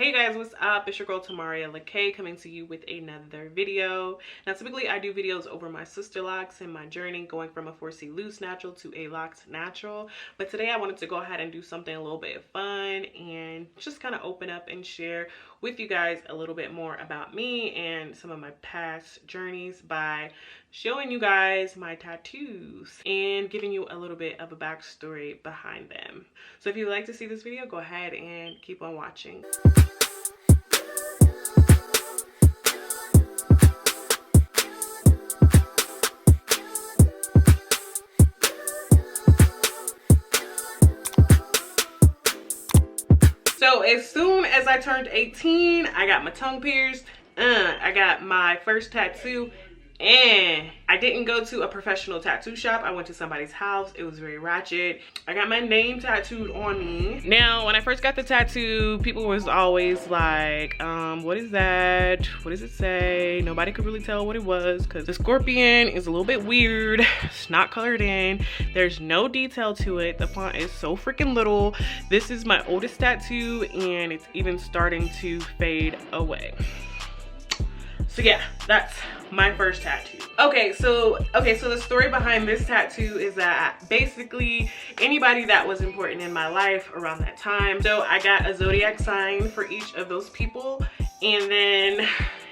Hey guys, what's up? It's your girl Tamaria Lakayye coming to you with another video. Now typically I do videos over my sister locks and my journey going from a 4C loose natural to a locked natural, but today I wanted to go ahead and do something a little bit fun and just kind of open up and share with you guys a little bit more about me and some of my past journeys by showing you guys my tattoos and giving you a little bit of a backstory behind them. So if you'd like to see this video, go ahead and keep on watching. So as soon as I turned 18, I got my tongue pierced. I got my first tattoo, and I didn't go to a professional tattoo shop. I went to somebody's house. It was very ratchet. I got my name tattooed on me. Now, when I first got the tattoo, people was always like, what is that? What does it say? Nobody could really tell what it was because the scorpion is a little bit weird. It's not colored in. There's no detail to it. The font is so freaking little. This is my oldest tattoo, and it's even starting to fade away. So yeah, that's my first tattoo. Okay, so the story behind this tattoo is that basically anybody that was important in my life around that time. So I got a zodiac sign for each of those people, and then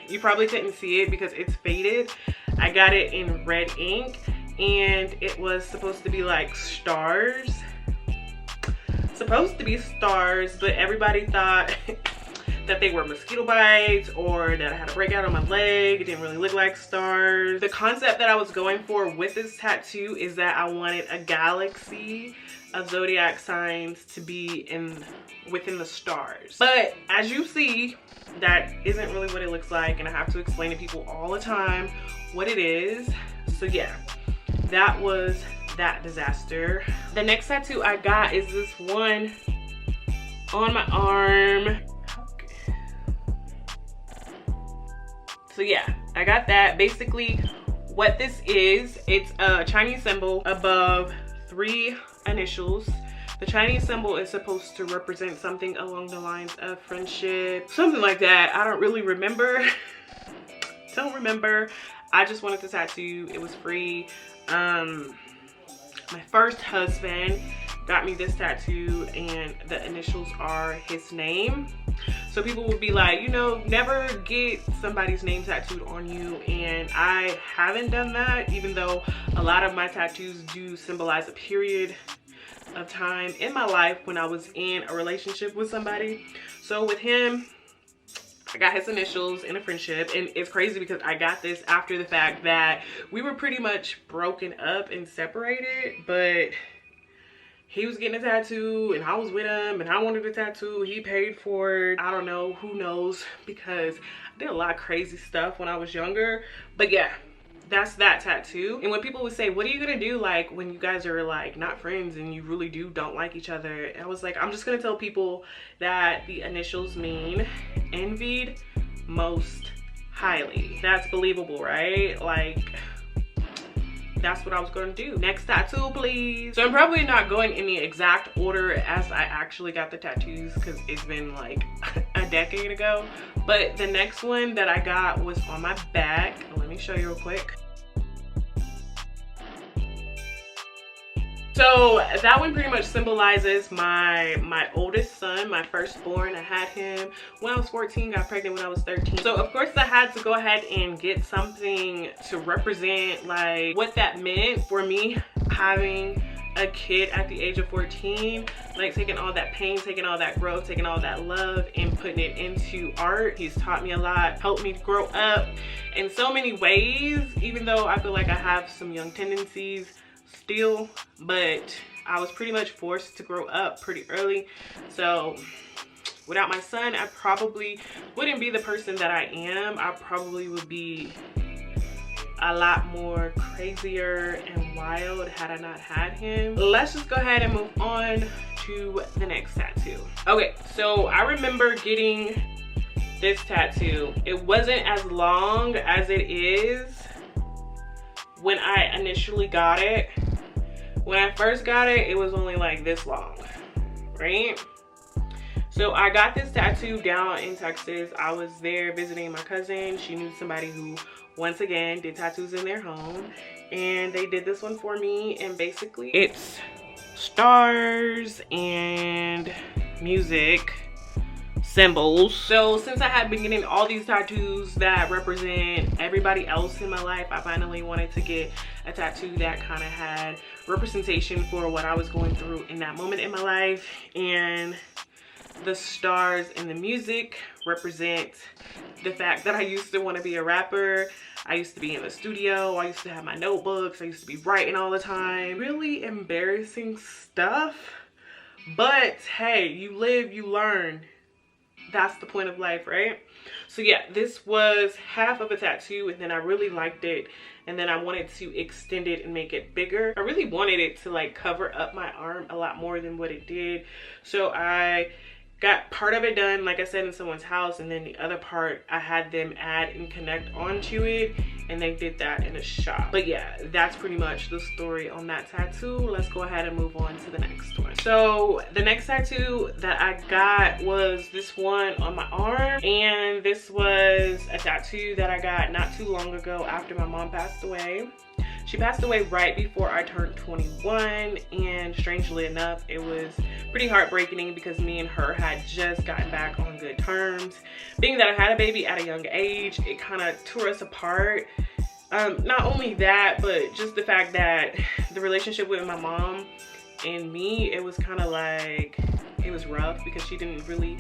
you probably couldn't see it because it's faded. I got it in red ink, and it was supposed to be like stars. Supposed to be stars, but everybody thought that they were mosquito bites or that I had a breakout on my leg. It didn't really look like stars. The concept that I was going for with this tattoo is that I wanted a galaxy of zodiac signs to be within the stars. But as you see, that isn't really what it looks like, and I have to explain to people all the time what it is. So yeah, that was that disaster. The next tattoo I got is this one on my arm. So yeah, I got that. Basically what this is, it's a Chinese symbol above 3 initials. The Chinese symbol is supposed to represent something along the lines of friendship, something like that. I don't really remember. Don't remember. I just wanted the tattoo. It was free. My first husband got me this tattoo, and the initials are his name. So people would be like, you know, never get somebody's name tattooed on you, and I haven't done that, even though a lot of my tattoos do symbolize a period of time in my life when I was in a relationship with somebody. So with him, I got his initials in a friendship, and it's crazy because I got this after the fact that we were pretty much broken up and separated, but he was getting a tattoo and I was with him, and I wanted a tattoo. He paid for it. I don't know, who knows, because I did a lot of crazy stuff when I was younger. But yeah, that's that tattoo. And when people would say, what are you gonna do like when you guys are like not friends and you really don't like each other, I was like, I'm just gonna tell people that the initials mean envied most highly. That's believable, right? Like, that's what I was gonna do. Next tattoo, please. So I'm probably not going in the exact order as I actually got the tattoos because it's been like a decade ago. But the next one that I got was on my back. Let me show you real quick. So that one pretty much symbolizes my oldest son, my firstborn. I had him when I was 14, got pregnant when I was 13. So of course I had to go ahead and get something to represent like what that meant for me having a kid at the age of 14, like taking all that pain, taking all that growth, taking all that love and putting it into art. He's taught me a lot, helped me grow up in so many ways, even though I feel like I have some young tendencies still, but I was pretty much forced to grow up pretty early. So without my son, I probably wouldn't be the person that I am. I probably would be a lot more crazier and wild had I not had him. Let's just go ahead and move on to the next tattoo. Okay, so I remember getting this tattoo. It wasn't as long as it is when I initially got it. When I first got it, it was only like this long, right? So I got this tattoo down in Texas. I was there visiting my cousin. She knew somebody who, once again, did tattoos in their home, and they did this one for me. And basically it's stars and music symbols. So since I had been getting all these tattoos that represent everybody else in my life, I finally wanted to get a tattoo that kind of had representation for what I was going through in that moment in my life. And the stars and the music represent the fact that I used to want to be a rapper. I used to be in the studio. I used to have my notebooks. I used to be writing all the time. Really embarrassing stuff. But hey, you live, you learn. That's the point of life, right? So yeah, this was half of a tattoo, and then I really liked it, and then I wanted to extend it and make it bigger. I really wanted it to like cover up my arm a lot more than what it did. So I got part of it done, like I said, in someone's house, and then the other part I had them add and connect onto it, and they did that in a shop. But yeah, that's pretty much the story on that tattoo. Let's go ahead and move on to the next one. So the next tattoo that I got was this one on my arm, and this was a tattoo that I got not too long ago after my mom passed away. She passed away right before I turned 21, and strangely enough, it was pretty heartbreaking because me and her had just gotten back on good terms. Being that I had a baby at a young age, it kind of tore us apart. Not only that, but just the fact that the relationship with my mom and me, it was kind of like, it was rough because she didn't really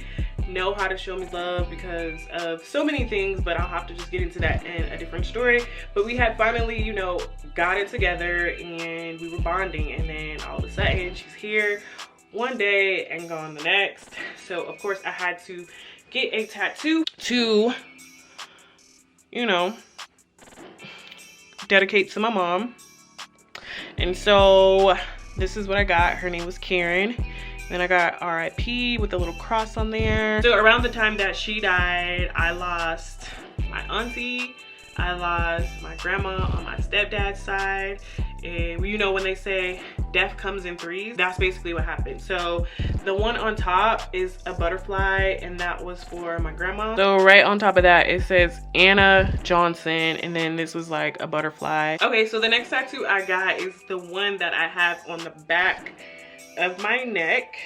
know how to show me love because of so many things, but I'll have to just get into that in a different story. But we had finally, you know, got it together and we were bonding, and then all of a sudden she's here one day and gone the next. So of course I had to get a tattoo to, you know, dedicate to my mom. And so this is what I got. Her name was Karen. Then I got RIP with a little cross on there. So around the time that she died, I lost my auntie, I lost my grandma on my stepdad's side. And you know when they say death comes in threes, that's basically what happened. So the one on top is a butterfly, and that was for my grandma. So right on top of that, it says Anna Johnson, and then this was like a butterfly. Okay, so the next tattoo I got is the one that I have on the back of my neck.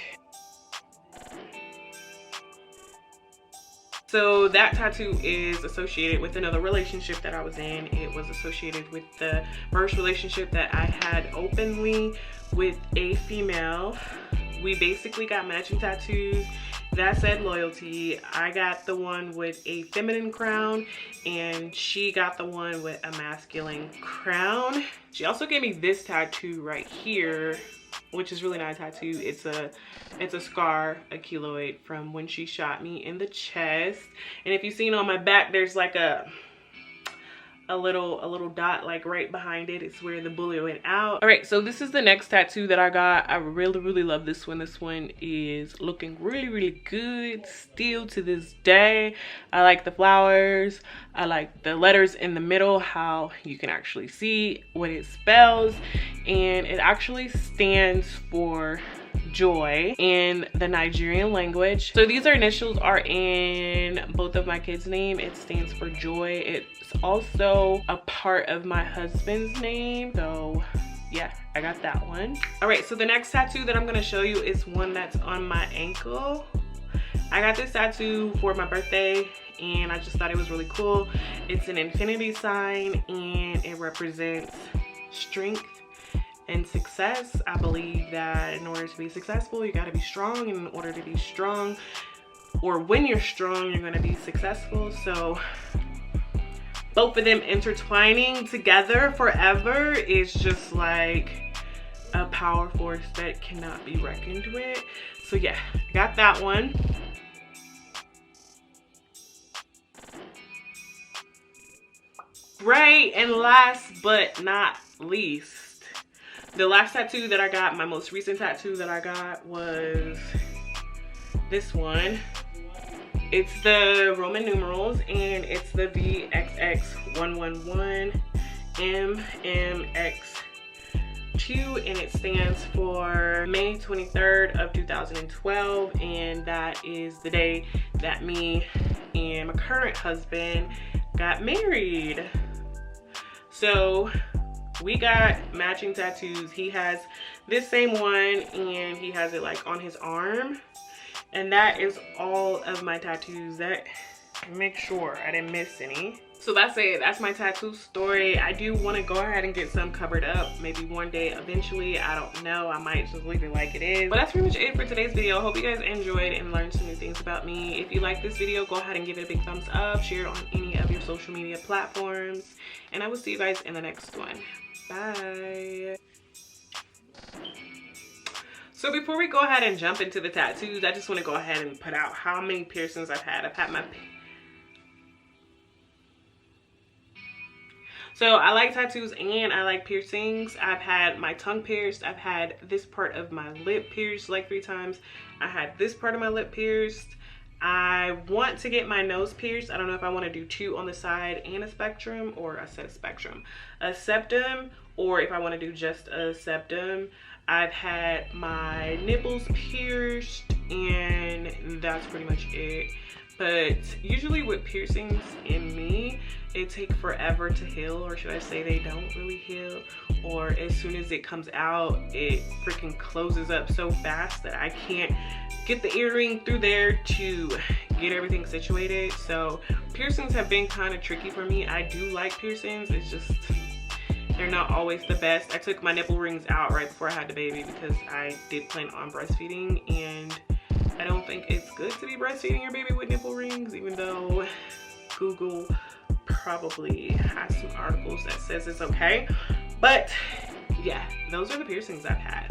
So that tattoo is associated with another relationship that I was in. It was associated with the first relationship that I had openly with a female. We basically got matching tattoos that said loyalty. I got the one with a feminine crown, and she got the one with a masculine crown. She also gave me this tattoo right here, which is really not a tattoo. It's a scar, a keloid from when she shot me in the chest. And if you've seen on my back, there's like a little dot like right behind it. It's where the bullet went out. All right, so this is the next tattoo that I got. I really love this one. This one is looking really good still to this day. I like the flowers. I like the letters in the middle, how you can actually see what it spells, and it actually stands for joy in the Nigerian language. So these initials are in both of my kids' name. It stands for joy. It's also a part of my husband's name. So yeah, I got that one. All right, so the next tattoo that I'm gonna show you is one that's on my ankle. I got this tattoo for my birthday, and I just thought it was really cool. It's an infinity sign, and it represents strength and success. I believe that in order to be successful, you got to be strong, and in order to be strong, or when you're strong, you're going to be successful. So both of them intertwining together forever is just like a power force that cannot be reckoned with. So yeah, got that one. Right, and last but not least, the last tattoo that I got, my most recent tattoo that I got, was this one. It's the Roman numerals, and it's the VXX111 tattoo, and it stands for May 23rd of 2012, and that is the day that me and my current husband got married. So we got matching tattoos. He has this same one, and he has it like on his arm, and that is all of my tattoos. That, make sure I didn't miss any. So that's it. That's my tattoo story. I do want to go ahead and get some covered up maybe one day eventually. I don't know, I might just leave it like it is. But that's pretty much it for today's video. Hope you guys enjoyed and learned some new things about me. If you like this video, go ahead and give it a big thumbs up, share it on any of your social media platforms, and I will see you guys in the next one. Bye. So before we go ahead and jump into the tattoos, I just want to go ahead and put out how many piercings I've had. I've had my... So I like tattoos and I like piercings. I've had my tongue pierced. I've had this part of my lip pierced like 3 times. I had this part of my lip pierced. I want to get my nose pierced. I don't know if I want to do 2 on the side and a spectrum, or I said a spectrum, a septum, or if I want to do just a septum. I've had my nipples pierced, and that's pretty much it. But usually with piercings in me, it takes forever to heal, or should I say they don't really heal, or as soon as it comes out, it freaking closes up so fast that I can't get the earring through there to get everything situated. So piercings have been kind of tricky for me. I do like piercings, it's just they're not always the best. I took my nipple rings out right before I had the baby because I did plan on breastfeeding, and I don't think it's good to be breastfeeding your baby with nipple rings, even though Google probably has some articles that says it's okay. But yeah, those are the piercings I've had.